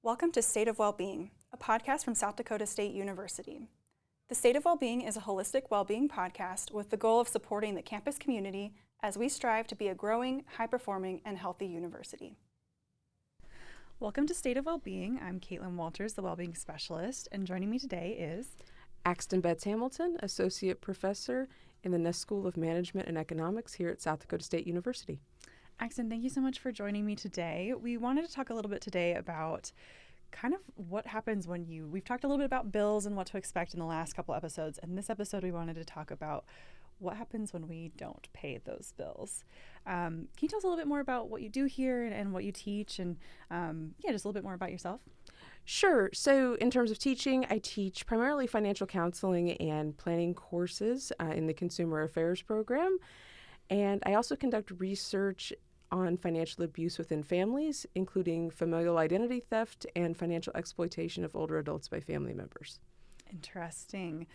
Welcome to State of Wellbeing, a podcast from South Dakota State University. The State of Wellbeing is a holistic well-being podcast with the goal of supporting the campus community as we strive to be a growing, high-performing, and healthy university. Welcome to State of Wellbeing. I'm Caitlin Walters, the Wellbeing Specialist, and joining me today is Axton Betz-Hamilton, Associate Professor in the Ness School of Management and Economics here at South Dakota State University. Axton, thank you so much for joining me today. We wanted to talk a little bit today about kind of what happens when we've talked a little bit about bills and what to expect in the last couple episodes. And this episode, we wanted to talk about what happens when we don't pay those bills. Can you tell us a little bit more about what you do here and what you teach and just a little bit more about yourself? Sure. So in terms of teaching, I teach primarily financial counseling and planning courses in the Consumer Affairs program. And I also conduct research on financial abuse within families, including familial identity theft and financial exploitation of older adults by family members. Interesting.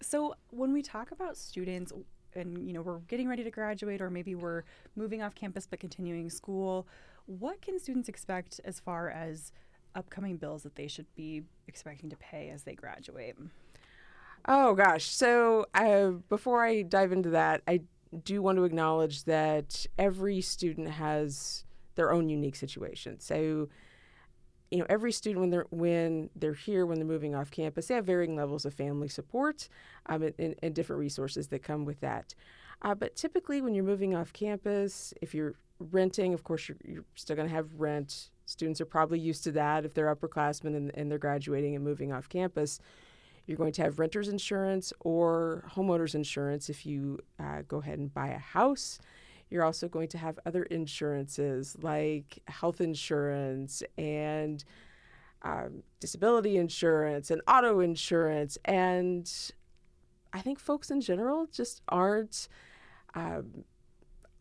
So when we talk about students and, we're getting ready to graduate or maybe we're moving off campus but continuing school, what can students expect as far as upcoming bills that they should be expecting to pay as they graduate? Oh, gosh. So before I dive into that, I do want to acknowledge that every student has their own unique situation. So, every student when they're here, when they're moving off campus, they have varying levels of family support and different resources that come with that. But typically, when you're moving off campus, if you're renting, of course, you're still going to have rent. Students are probably used to that if they're upperclassmen and they're graduating and moving off campus. You're going to have renter's insurance or homeowner's insurance if you go ahead and buy a house. You're also going to have other insurances like health insurance and disability insurance and auto insurance. And I think folks in general just aren't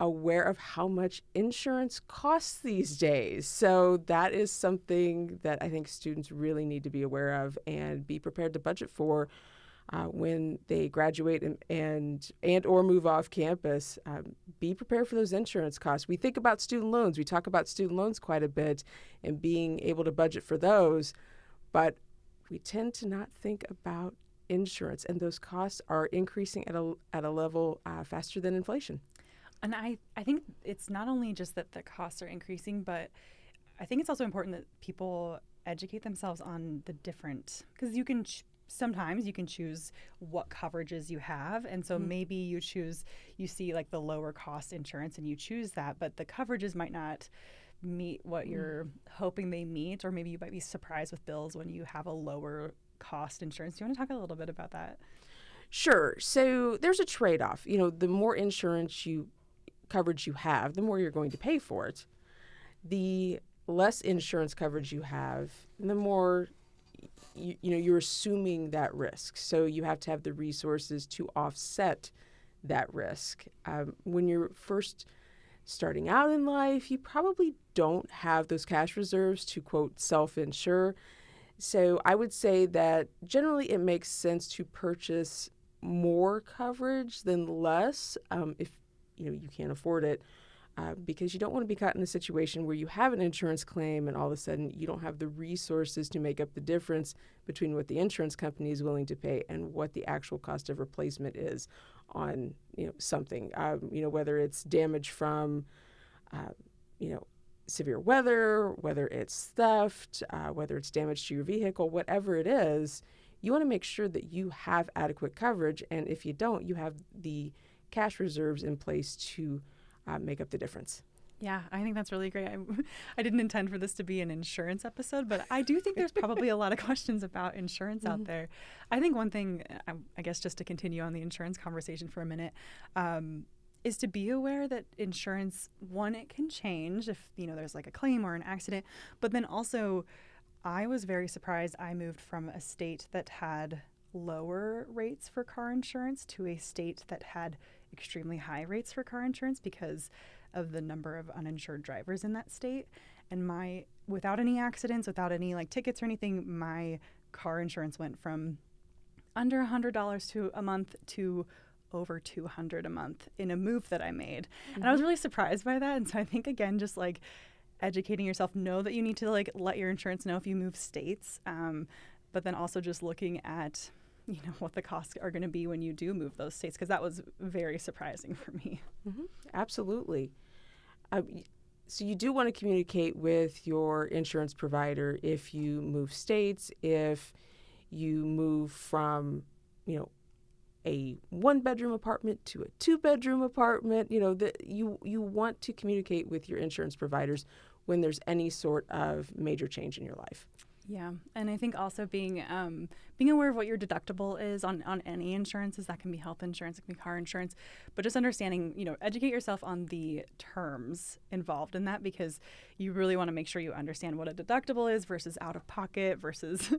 aware of how much insurance costs these days. So that is something that I think students really need to be aware of and be prepared to budget for when they graduate and or move off campus. Be prepared for those insurance costs. We think about student loans. We talk about student loans quite a bit and being able to budget for those, but we tend to not think about insurance, and those costs are increasing at a level faster than inflation. And I think it's not only just that the costs are increasing, but I think it's also important that people educate themselves on the different, because sometimes you can choose what coverages you have. And so maybe you see like the lower cost insurance and you choose that, but the coverages might not meet what you're hoping they meet, or maybe you might be surprised with bills when you have a lower cost insurance. Do you want to talk a little bit about that? Sure. So there's a trade-off. The more insurance coverage you have, the more you're going to pay for it. The less insurance coverage you have, the more you're assuming that risk. So you have to have the resources to offset that risk. When you're first starting out in life, you probably don't have those cash reserves to, quote, self-insure. So I would say that generally it makes sense to purchase more coverage than less if you can't afford it, because you don't want to be caught in a situation where you have an insurance claim and all of a sudden you don't have the resources to make up the difference between what the insurance company is willing to pay and what the actual cost of replacement is on something. Whether it's damage from severe weather, whether it's theft, whether it's damage to your vehicle, whatever it is, you want to make sure that you have adequate coverage, and if you don't, you have the cash reserves in place to make up the difference. Yeah, I think that's really great. I didn't intend for this to be an insurance episode, but I do think there's probably a lot of questions about insurance out there. I think one thing, I guess just to continue on the insurance conversation for a minute, is to be aware that insurance, one, it can change if, there's like a claim or an accident, but then also I was very surprised. I moved from a state that had lower rates for car insurance to a state that had extremely high rates for car insurance because of the number of uninsured drivers in that state. And without any accidents, without any like tickets or anything, my car insurance went from under $100 a month to over $200 a month in a move that I made. And I was really surprised by that. And so I think, again, just like educating yourself, know that you need to like let your insurance know if you move states, but then also just looking at what the costs are going to be when you do move those states, because that was very surprising for me. Mm-hmm. Absolutely. So you do want to communicate with your insurance provider if you move states, if you move from, a 1-bedroom apartment to a 2-bedroom apartment. You want to communicate with your insurance providers when there's any sort of major change in your life. Yeah, and I think also being aware of what your deductible is on any insurances. That can be health insurance, it can be car insurance, but just understanding, educate yourself on the terms involved in that, because you really want to make sure you understand what a deductible is versus out of pocket versus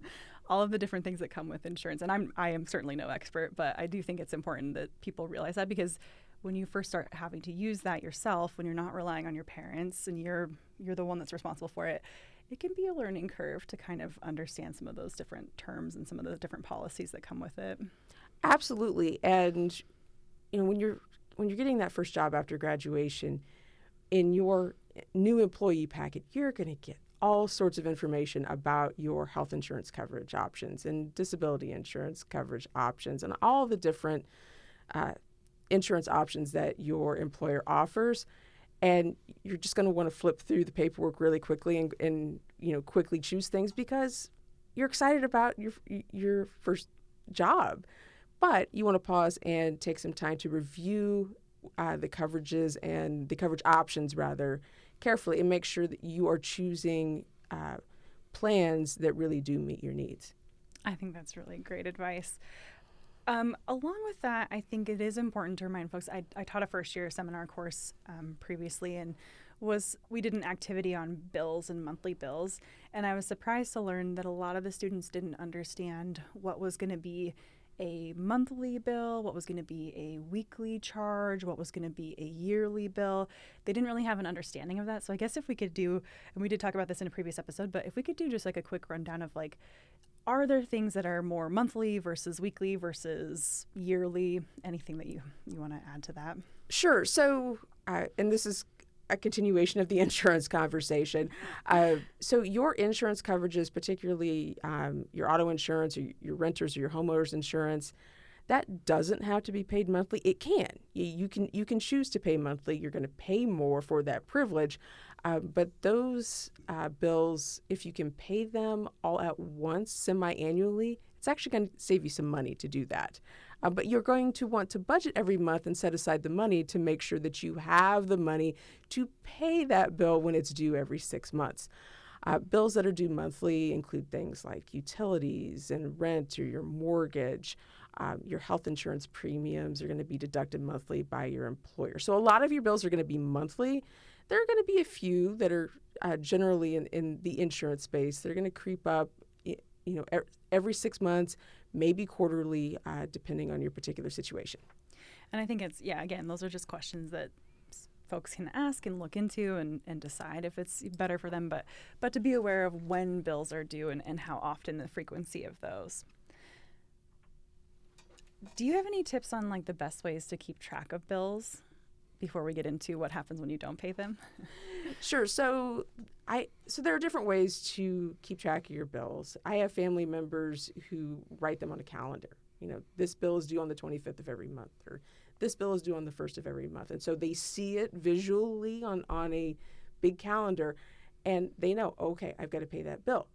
all of the different things that come with insurance. And I am certainly no expert, but I do think it's important that people realize that, because when you first start having to use that yourself, when you're not relying on your parents and you're the one that's responsible for it, it can be a learning curve to kind of understand some of those different terms and some of the different policies that come with it. Absolutely. And when you're getting that first job after graduation, in your new employee packet, you're going to get all sorts of information about your health insurance coverage options and disability insurance coverage options and all the different insurance options that your employer offers. And you're just going to want to flip through the paperwork really quickly and quickly choose things because you're excited about your first job. But you want to pause and take some time to review the coverages and the coverage options rather carefully and make sure that you are choosing plans that really do meet your needs. I think that's really great advice. Along with that, I think it is important to remind folks, I taught a first-year seminar course previously, and we did an activity on bills and monthly bills, and I was surprised to learn that a lot of the students didn't understand what was going to be a monthly bill, what was going to be a weekly charge, what was going to be a yearly bill. They didn't really have an understanding of that. So I guess if we could do, and we did talk about this in a previous episode, but if we could do just like a quick rundown of like, are there things that are more monthly versus weekly versus yearly? Anything that you want to add to that? Sure. So, and this is a continuation of the insurance conversation. So your insurance coverages, particularly your auto insurance or your renters or your homeowners insurance, that doesn't have to be paid monthly. It can. You can choose to pay monthly. You're going to pay more for that privilege. But those bills, if you can pay them all at once, semi-annually, it's actually going to save you some money to do that. But you're going to want to budget every month and set aside the money to make sure that you have the money to pay that bill when it's due every 6 months. Bills that are due monthly include things like utilities and rent or your mortgage. Your health insurance premiums are going to be deducted monthly by your employer. So a lot of your bills are going to be monthly. There are going to be a few that are generally in the insurance space. They're going to creep up, every 6 months, maybe quarterly, depending on your particular situation. And I think it's, again, those are just questions that folks can ask and look into and decide if it's better for them, but to be aware of when bills are due and how often, the frequency of those. Do you have any tips on like the best ways to keep track of bills before we get into what happens when you don't pay them? Sure. So there are different ways to keep track of your bills. I have family members who write them on a calendar. This bill is due on the 25th of every month, or this bill is due on the 1st of every month. And so they see it visually on a big calendar, and they know, okay, I've got to pay that bill.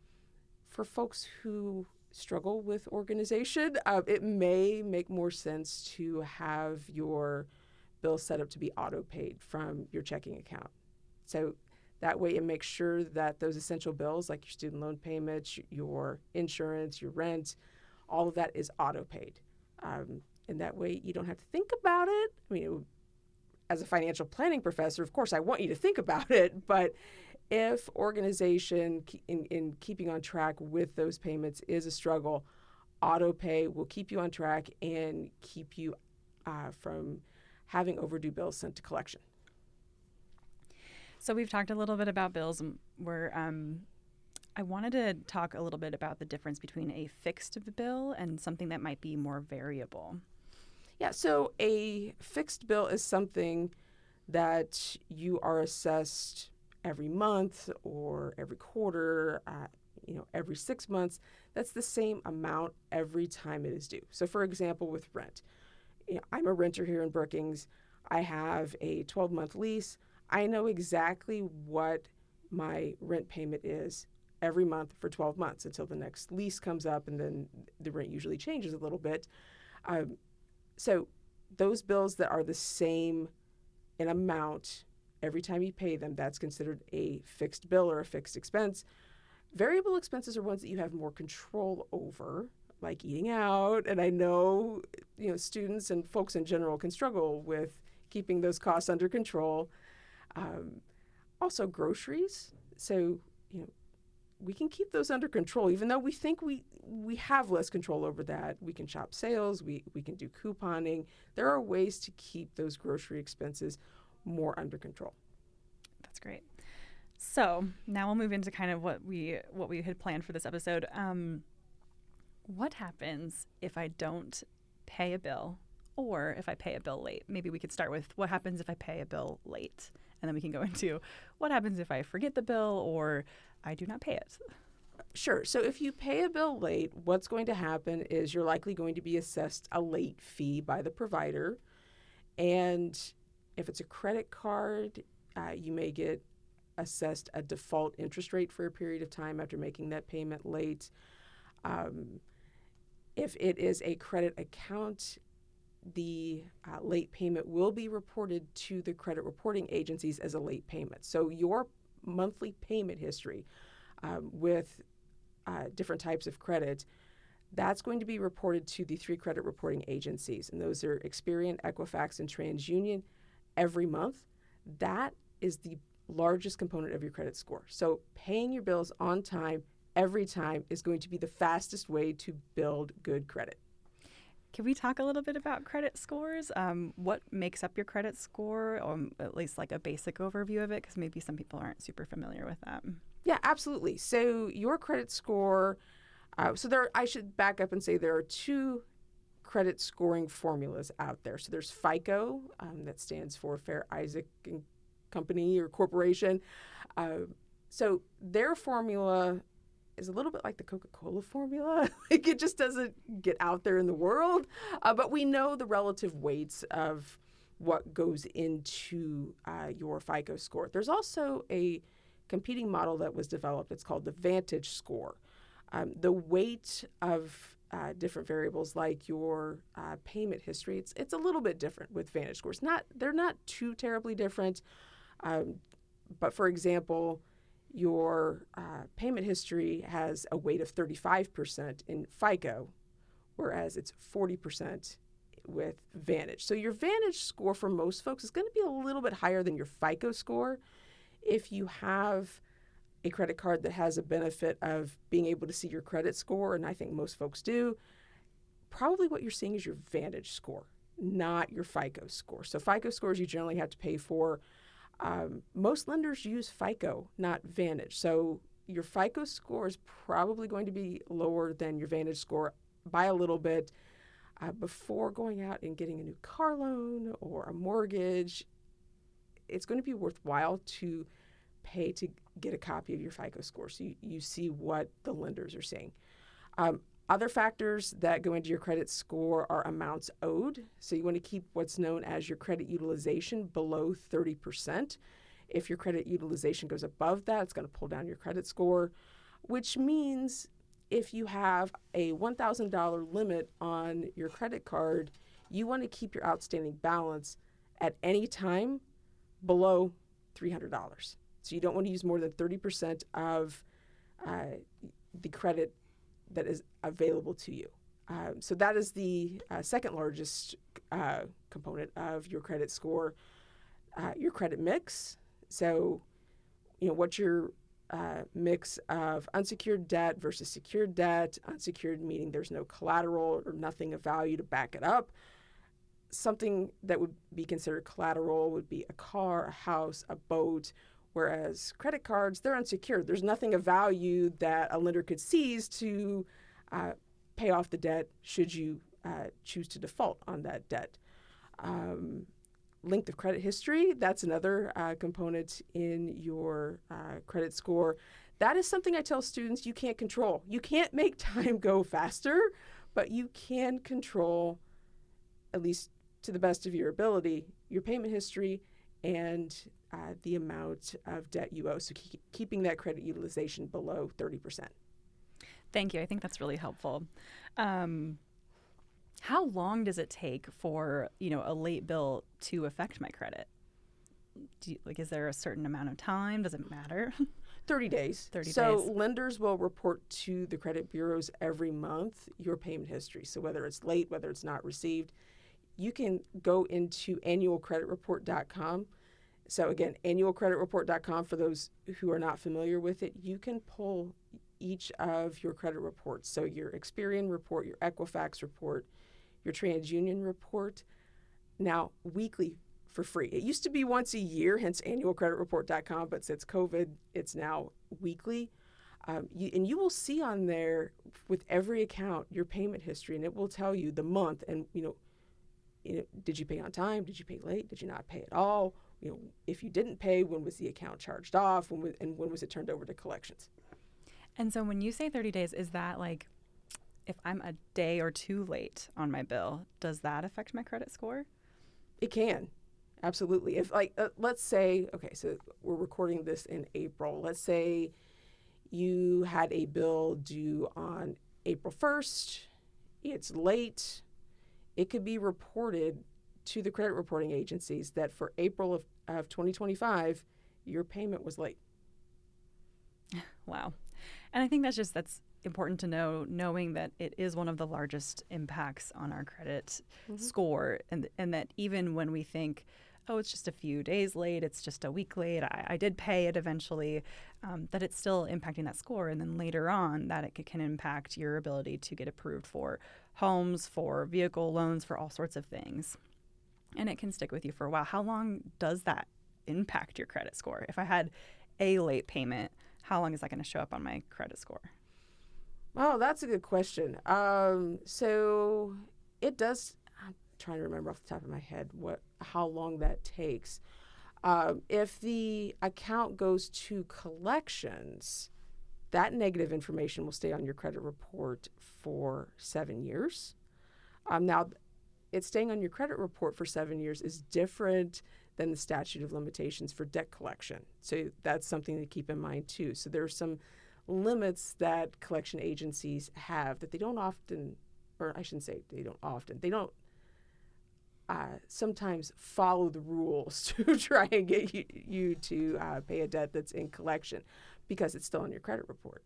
For folks who struggle with organization, it may make more sense to have your bill set up to be auto-paid from your checking account. So that way it makes sure that those essential bills like your student loan payments, your insurance, your rent, all of that is auto-paid. And that way you don't have to think about it. I mean, as a financial planning professor, of course, I want you to think about it. But if organization in keeping on track with those payments is a struggle, auto-pay will keep you on track and keep you from having overdue bills sent to collection. So we've talked a little bit about bills. I wanted to talk a little bit about the difference between a fixed bill and something that might be more variable. Yeah, so a fixed bill is something that you are assessed every month or every quarter, every 6 months, that's the same amount every time it is due. So for example, with rent, I'm a renter here in Brookings. I have a 12-month lease. I know exactly what my rent payment is every month for 12 months until the next lease comes up, and then the rent usually changes a little bit. So those bills that are the same in amount every time you pay them, that's considered a fixed bill or a fixed expense. Variable expenses are ones that you have more control over, like eating out. And I know, students and folks in general can struggle with keeping those costs under control. Also groceries. So, we can keep those under control, even though we think we have less control over that. We can shop sales, we can do couponing. There are ways to keep those grocery expenses more under control. That's great. So now we'll move into kind of what we had planned for this episode. What happens if I don't pay a bill, or if I pay a bill late? Maybe we could start with what happens if I pay a bill late, and then we can go into what happens if I forget the bill or I do not pay it. Sure. So if you pay a bill late, what's going to happen is you're likely going to be assessed a late fee by the provider. And if it's a credit card, you may get assessed a default interest rate for a period of time after making that payment late. If it is a credit account, the late payment will be reported to the credit reporting agencies as a late payment. So your monthly payment history with different types of credit, that's going to be reported to the 3 credit reporting agencies. And those are Experian, Equifax, and TransUnion every month. That is the largest component of your credit score. So paying your bills on time every time is going to be the fastest way to build good credit. Can we talk a little bit about credit scores? What makes up your credit score, or at least like a basic overview of it, because maybe some people aren't super familiar with that. Yeah, absolutely. So your credit score, I should back up and say there are 2 credit scoring formulas out there. So there's FICO, that stands for Fair Isaac and Company or Corporation. So their formula is a little bit like the Coca-Cola formula. Like, it just doesn't get out there in the world. But we know the relative weights of what goes into your FICO score. There's also a competing model that was developed. It's called the Vantage score. The weight of different variables like your payment history, it's a little bit different with Vantage scores. They're not too terribly different. But for example, your payment history has a weight of 35% in FICO, whereas it's 40% with Vantage. So your Vantage score for most folks is going to be a little bit higher than your FICO score. If you have a credit card that has a benefit of being able to see your credit score, and I think most folks do, probably what you're seeing is your Vantage score, not your FICO score. So FICO scores you generally have to pay for. Most lenders use FICO, not Vantage. So your FICO score is probably going to be lower than your Vantage score by a little bit. Before going out and getting a new car loan or a mortgage, it's going to be worthwhile to pay to get a copy of your FICO score so you see what the lenders are saying. Other factors that go into your credit score are amounts owed. So you want to keep what's known as your credit utilization below 30%. If your credit utilization goes above that, it's going to pull down your credit score, which means if you have a $1,000 limit on your credit card, you want to keep your outstanding balance at any time below $300. So you don't want to use more than 30% of the credit that is available to you. So that is the second largest component of your credit score. Your credit mix. So, what's your mix of unsecured debt versus secured debt? Unsecured meaning there's no collateral or nothing of value to back it up. Something that would be considered collateral would be a car, a house, a boat, whereas credit cards, they're unsecured. There's nothing of value that a lender could seize to pay off the debt should you choose to default on that debt. length of credit history, that's another component in your credit score. That is something I tell students you can't control. You can't make time go faster, but you can control, at least to the best of your ability, your payment history and the amount of debt you owe. So keeping that credit utilization below 30%. Thank you. I think that's really helpful. How long does it take for, a late bill to affect my credit? Is there a certain amount of time? Does it matter? 30 days. 30 so days. Lenders will report to the credit bureaus every month your payment history. So whether it's late, whether it's not received, you can go into annualcreditreport.com. So again, annualcreditreport.com, for those who are not familiar with it, you can pull each of your credit reports. So your Experian report, your Equifax report, your TransUnion report, now weekly for free. It used to be once a year, hence annualcreditreport.com, but since COVID, it's now weekly. You will see on there with every account your payment history, and it will tell you the month and, did you pay on time? Did you pay late? Did you not pay at all? If you didn't pay, when was the account charged off? When was it turned over to collections? And so when you say 30 days, is that like if I'm a day or two late on my bill, does that affect my credit score? It can. Absolutely. If let's say, okay, so we're recording this in April. Let's say you had a bill due on April 1st. It's late. It could be reported to the credit reporting agencies that for April of 2025, your payment was late. Wow. And I think that's important to know, knowing that it is one of the largest impacts on our credit score, and that even when we think, oh, it's just a few days late, it's just a week late, I did pay it eventually, that it's still impacting that score. And then later on, that it can impact your ability to get approved for homes, for vehicle loans, for all sorts of things. And it can stick with you for a while. How long does that impact your credit score? If I had a late payment, how long is that going to show up on my credit score? Oh, that's a good question. So it does. I'm trying to remember off the top of my head how long that takes. If the account goes to collections, that negative information will stay on your credit report for 7 years. Now, it's staying on your credit report for 7 years is different than the statute of limitations for debt collection. So that's something to keep in mind too. So there are some limits that collection agencies have that they don't often, or I shouldn't say they don't often, they don't sometimes follow the rules to try and get you to pay a debt that's in collection because it's still on your credit report.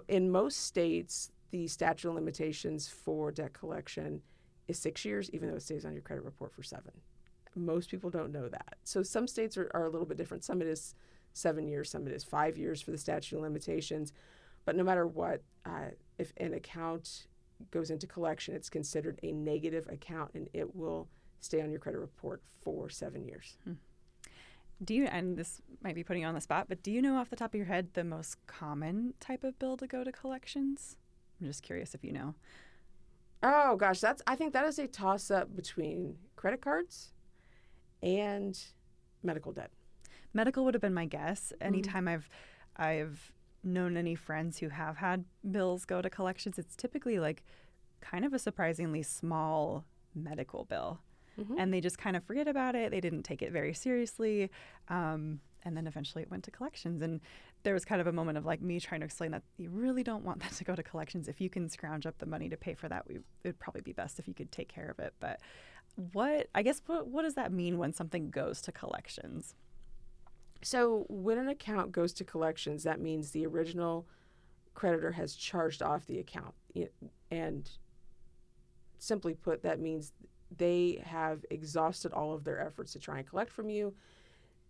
In most states, the statute of limitations for debt collection is 6 years, even though it stays on your credit report for 7. Most people don't know that. So some states are a little bit different. Some it is 7 years, some it is 5 years for the statute of limitations. But no matter what, if an account goes into collection, it's considered a negative account and it will stay on your credit report for 7 years. Do you, and this might be putting you on the spot, but do you know off the top of your head the most common type of bill to go to collections? I'm just curious if you know. Oh gosh, I think that is a toss-up between credit cards and medical debt. Medical would have been my guess. Anytime I've known any friends who have had bills go to collections, it's typically like kind of a surprisingly small medical bill. And they just kind of forget about it. They didn't take it very seriously. And then eventually it went to collections. And there was kind of a moment of like me trying to explain that you really don't want that to go to collections. If you can scrounge up the money to pay for that, it would probably be best if you could take care of it. But what does that mean when something goes to collections? So when an account goes to collections, that means the original creditor has charged off the account. And simply put, that means they have exhausted all of their efforts to try and collect from you.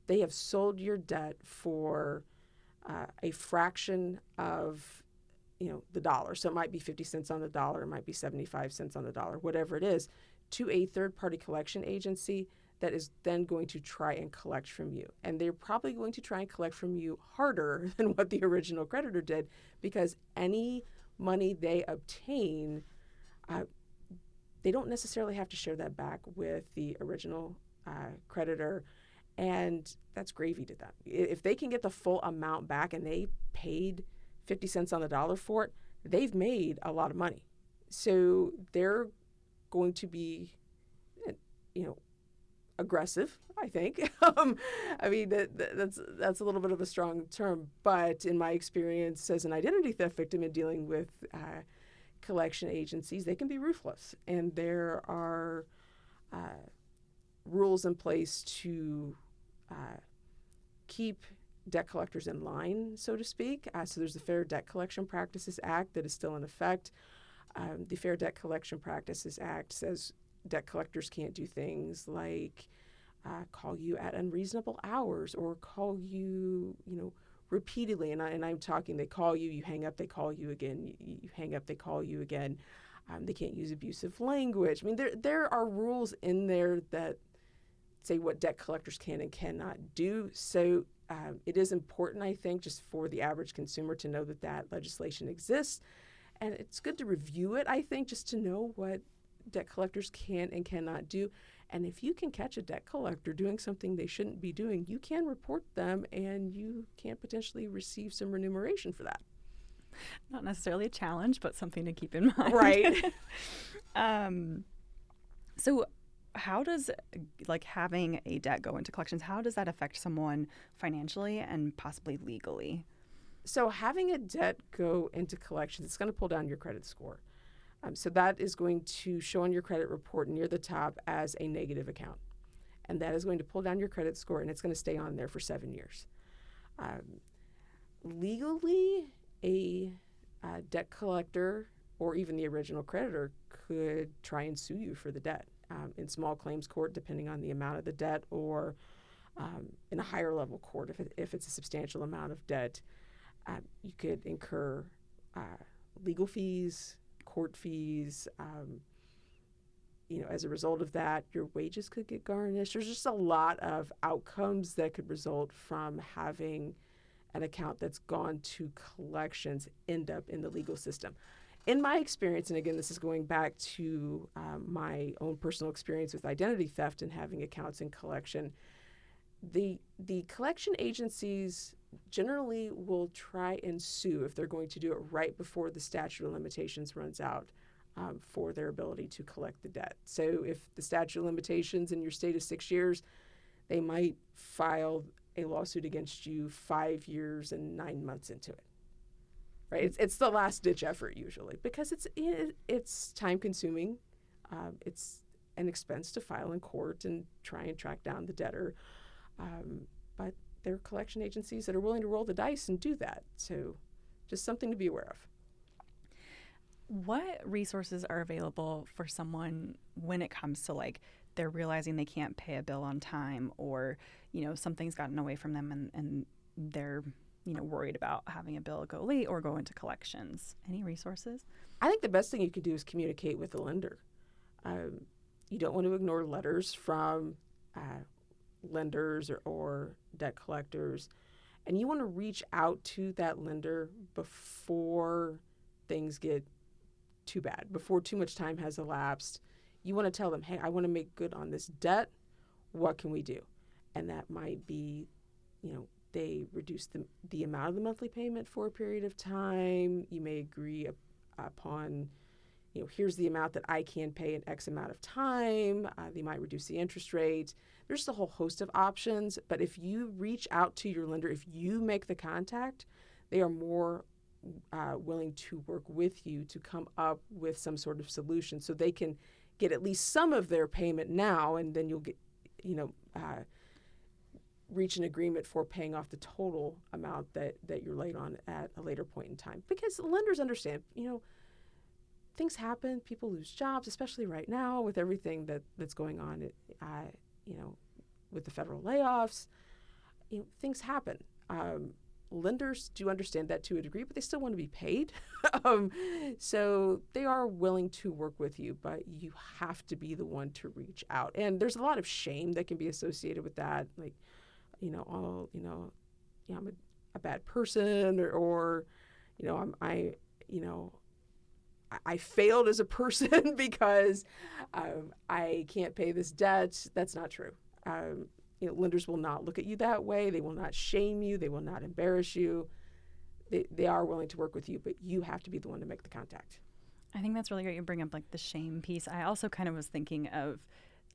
They have sold your debt for a fraction of, the dollar. So it might be 50 cents on the dollar, it might be 75 cents on the dollar, whatever it is, to a third-party collection agency that is then going to try and collect from you. And they're probably going to try and collect from you harder than what the original creditor did, because any money they obtain, they don't necessarily have to share that back with the original creditor, and that's gravy to them. If they can get the full amount back and they paid 50 cents on the dollar for it, they've made a lot of money. So they're going to be, aggressive, I think. I mean, that's a little bit of a strong term, but in my experience as an identity theft victim in dealing with collection agencies, they can be ruthless, and there are rules in place to keep debt collectors in line, so to speak. So there's the Fair Debt Collection Practices Act that is still in effect. The Fair Debt Collection Practices Act says debt collectors can't do things like call you at unreasonable hours or call you, repeatedly. And I'm talking, they call you, you hang up, they call you again, you hang up, they call you again. They can't use abusive language. I mean, there are rules in there that say what debt collectors can and cannot do. So it is important, I think, just for the average consumer to know that legislation exists. And it's good to review it, I think, just to know what debt collectors can and cannot do. And if you can catch a debt collector doing something they shouldn't be doing, you can report them and you can potentially receive some remuneration for that. Not necessarily a challenge, but something to keep in mind. Right. So how does having a debt go into collections, how does that affect someone financially and possibly legally? So having a debt go into collections, it's going to pull down your credit score. So that is going to show on your credit report near the top as a negative account. And that is going to pull down your credit score, and it's going to stay on there for 7 years. Legally, a debt collector or even the original creditor could try and sue you for the debt in small claims court, depending on the amount of the debt, or in a higher level court if it's a substantial amount of debt. You could incur legal fees, court fees. As a result of that, your wages could get garnished. There's just a lot of outcomes that could result from having an account that's gone to collections end up in the legal system. In my experience, and again, this is going back to my own personal experience with identity theft and having accounts in collection, the collection agencies generally will try and sue if they're going to do it right before the statute of limitations runs out for their ability to collect the debt. So if the statute of limitations in your state is 6 years, they might file a lawsuit against you 5 years and 9 months into it. Right? It's the last ditch effort usually because it's time consuming. It's an expense to file in court and try and track down the debtor. But there are collection agencies that are willing to roll the dice and do that. So just something to be aware of. What resources are available for someone when it comes to they're realizing they can't pay a bill on time, or something's gotten away from them and they're worried about having a bill go late or go into collections? Any resources? I think the best thing you could do is communicate with the lender. You don't want to ignore letters from lenders or debt collectors, and you want to reach out to that lender before things get too bad, before too much time has elapsed. You want to tell them, hey, I want to make good on this debt. What can we do? And that might be, they reduce the amount of the monthly payment for a period of time. You may agree upon, here's the amount that I can pay in X amount of time. They might reduce the interest rate. There's a whole host of options. But if you reach out to your lender, if you make the contact, they are more willing to work with you to come up with some sort of solution so they can get at least some of their payment now, and then you'll get, reach an agreement for paying off the total amount that you're late on at a later point in time. Because lenders understand, things happen, people lose jobs, especially right now with everything that's going on, with the federal layoffs, things happen. Lenders do understand that to a degree, but they still want to be paid. So they are willing to work with you, but you have to be the one to reach out. And there's a lot of shame that can be associated with that. I'm a bad person, or I failed as a person because I can't pay this debt. That's not true. Lenders will not look at you that way. They will not shame you. They will not embarrass you. They are willing to work with you, but you have to be the one to make the contact. I think that's really great. You bring up like the shame piece. I also kind of was thinking of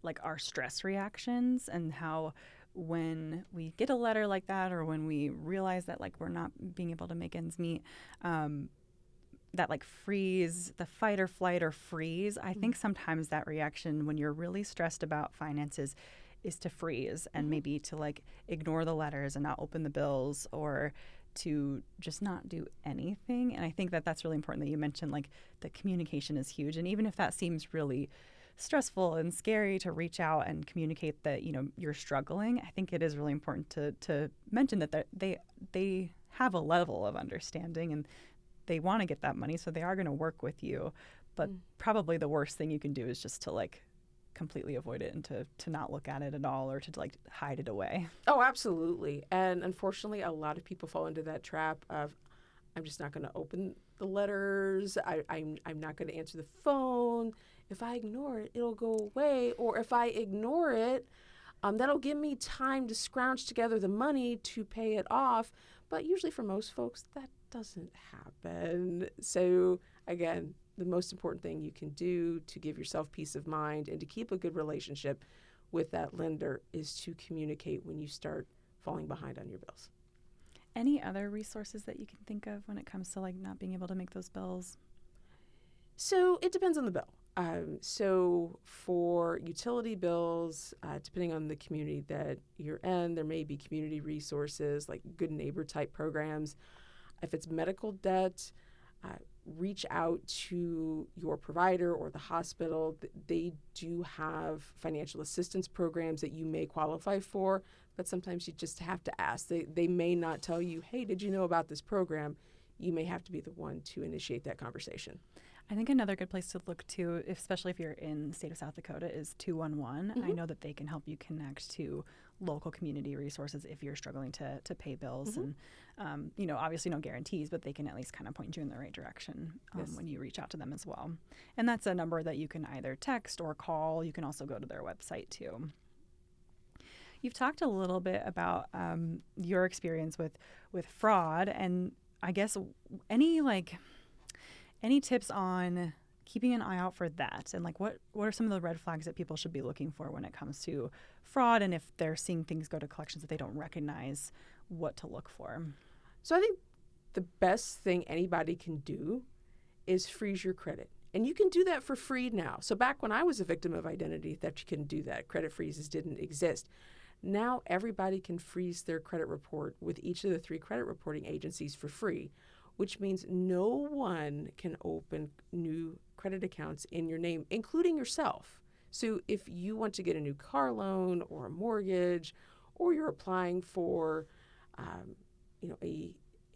like our stress reactions and how when we get a letter like that, or when we realize that like we're not being able to make ends meet, that like freeze, the fight or flight or freeze. I think sometimes that reaction when you're really stressed about finances is to freeze and maybe to like ignore the letters and not open the bills, or to just not do anything. And I think that that's really important that you mentioned like the communication is huge. And even if that seems really stressful and scary to reach out and communicate that, you know, you're struggling, I think it is really important to mention that they have a level of understanding and they want to get that money, so they are going to work with you. But probably the worst thing you can do is just to like completely avoid it and to not look at it at all, or to like hide it away. Oh, absolutely. And unfortunately, a lot of people fall into that trap of, I'm just not going to open the letters. I'm not going to answer the phone. If I ignore it, it'll go away. Or if I ignore it, that'll give me time to scrounge together the money to pay it off. But usually for most folks, that doesn't happen. So again, the most important thing you can do to give yourself peace of mind and to keep a good relationship with that lender is to communicate when you start falling behind on your bills. Any other resources that you can think of when it comes to like not being able to make those bills? So it depends on the bill. So for utility bills, depending on the community that you're in, there may be community resources like good neighbor type programs. If it's medical debt, reach out to your provider or the hospital. They do have financial assistance programs that you may qualify for, but sometimes you just have to ask. They may not tell you, hey, did you know about this program? You may have to be the one to initiate that conversation. I think another good place to look to, especially if you're in the state of South Dakota, is 211. I know that they can help you connect to local community resources if you're struggling to pay bills. And, you know, obviously no guarantees, but they can at least kind of point you in the right direction when you reach out to them as well. And that's a number that you can either text or call. You can also go to their website too. You've talked a little bit about your experience with fraud, and I guess any tips on keeping an eye out for that, and like what are some of the red flags that people should be looking for when it comes to fraud, and if they're seeing things go to collections that they don't recognize, what to look for? So I think the best thing anybody can do is freeze your credit. And you can do that for free now. So back when I was a victim of identity theft, you couldn't do that. Credit freezes didn't exist. Now everybody can freeze their credit report with each of the 3 credit reporting agencies for free, which means no one can open new credit accounts in your name, including yourself. So if you want to get a new car loan or a mortgage, or you're applying for,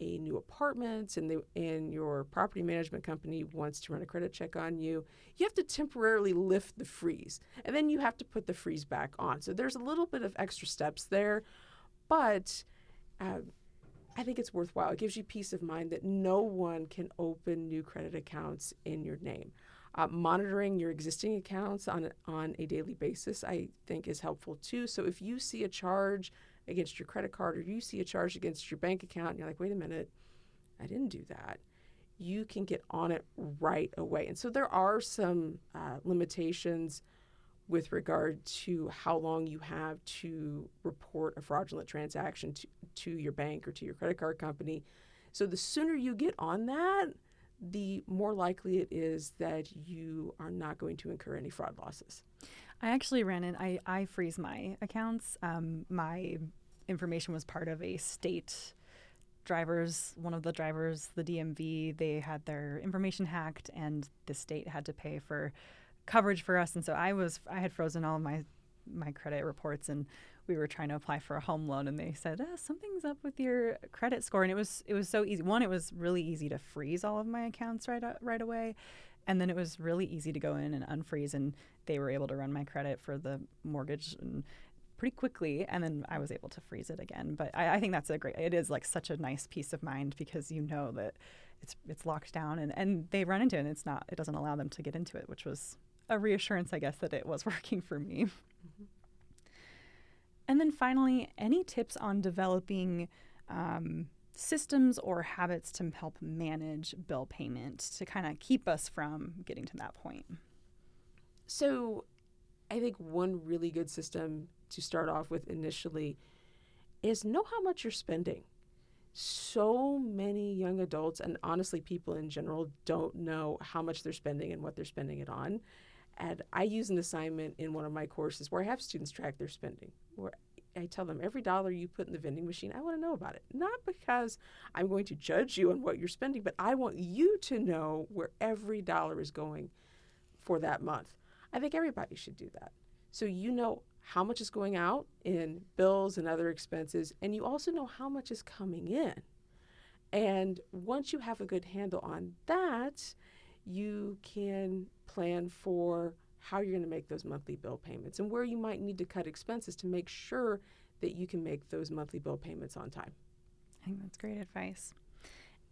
a new apartment, and your property management company wants to run a credit check on you, you have to temporarily lift the freeze, and then you have to put the freeze back on. So there's a little bit of extra steps there, but I think it's worthwhile. It gives you peace of mind that no one can open new credit accounts in your name. Monitoring your existing accounts on a daily basis, I think, is helpful too. So if you see a charge against your credit card, or you see a charge against your bank account, and you're like, wait a minute, I didn't do that, you can get on it right away. And so there are some limitations with regard to how long you have to report a fraudulent transaction to your bank or to your credit card company. So the sooner you get on that, the more likely it is that you are not going to incur any fraud losses. I actually I freeze my accounts. My information was part of a state one of the drivers, the DMV, they had their information hacked, and the state had to pay for coverage for us. And so I had frozen all of my credit reports, and we were trying to apply for a home loan, and they said, something's up with your credit score. And it was so easy. One, it was really easy to freeze all of my accounts right away. And then it was really easy to go in and unfreeze, and they were able to run my credit for the mortgage and pretty quickly, and then I was able to freeze it again. But I think it is like such a nice peace of mind, because you know that it's locked down, and they run into it, and it doesn't allow them to get into it, which was a reassurance, I guess, that it was working for me. Mm-hmm. And then finally, any tips on developing systems or habits to help manage bill payment to kind of keep us from getting to that point? So I think one really good system to start off with initially is know how much you're spending. So many young adults, and honestly people in general, don't know how much they're spending and what they're spending it on. And I use an assignment in one of my courses where I have students track their spending, where I tell them every dollar you put in the vending machine, I want to know about it. Not because I'm going to judge you on what you're spending, but I want you to know where every dollar is going for that month. I think everybody should do that. So you know how much is going out in bills and other expenses, and you also know how much is coming in. And once you have a good handle on that, you can plan for how you're going to make those monthly bill payments and where you might need to cut expenses to make sure that you can make those monthly bill payments on time. I think that's great advice.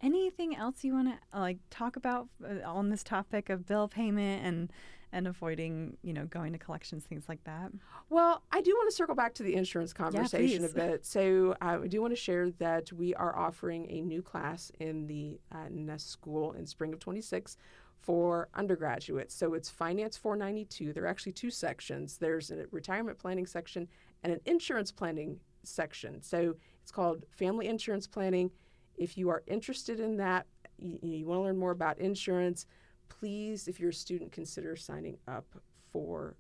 Anything else you want to talk about on this topic of bill payment and avoiding, going to collections, things like that? Well, I do want to circle back to the insurance conversation a bit. So I do want to share that we are offering a new class in the Ness School in spring of 26 for undergraduates. So it's Finance 492. There are actually two sections. There's a retirement planning section and an insurance planning section. So it's called Family Insurance Planning. If you are interested in that, you want to learn more about insurance, please, if you're a student, consider signing up for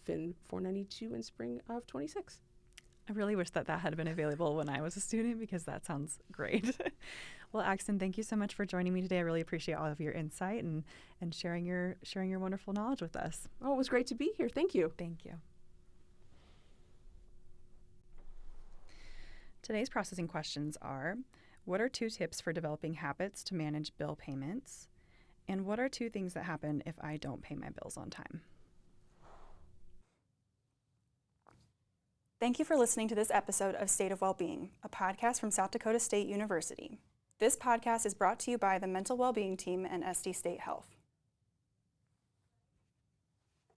FIN 492 in spring of 26. I really wish that had been available when I was a student, because that sounds great. Well, Axton, thank you so much for joining me today. I really appreciate all of your insight and sharing your wonderful knowledge with us. Oh, it was great to be here. Thank you. Thank you. Today's processing questions are: what are 2 tips for developing habits to manage bill payments? And what are 2 things that happen if I don't pay my bills on time? Thank you for listening to this episode of State of Wellbeing, a podcast from South Dakota State University. This podcast is brought to you by the Mental Wellbeing Team and SD State Health.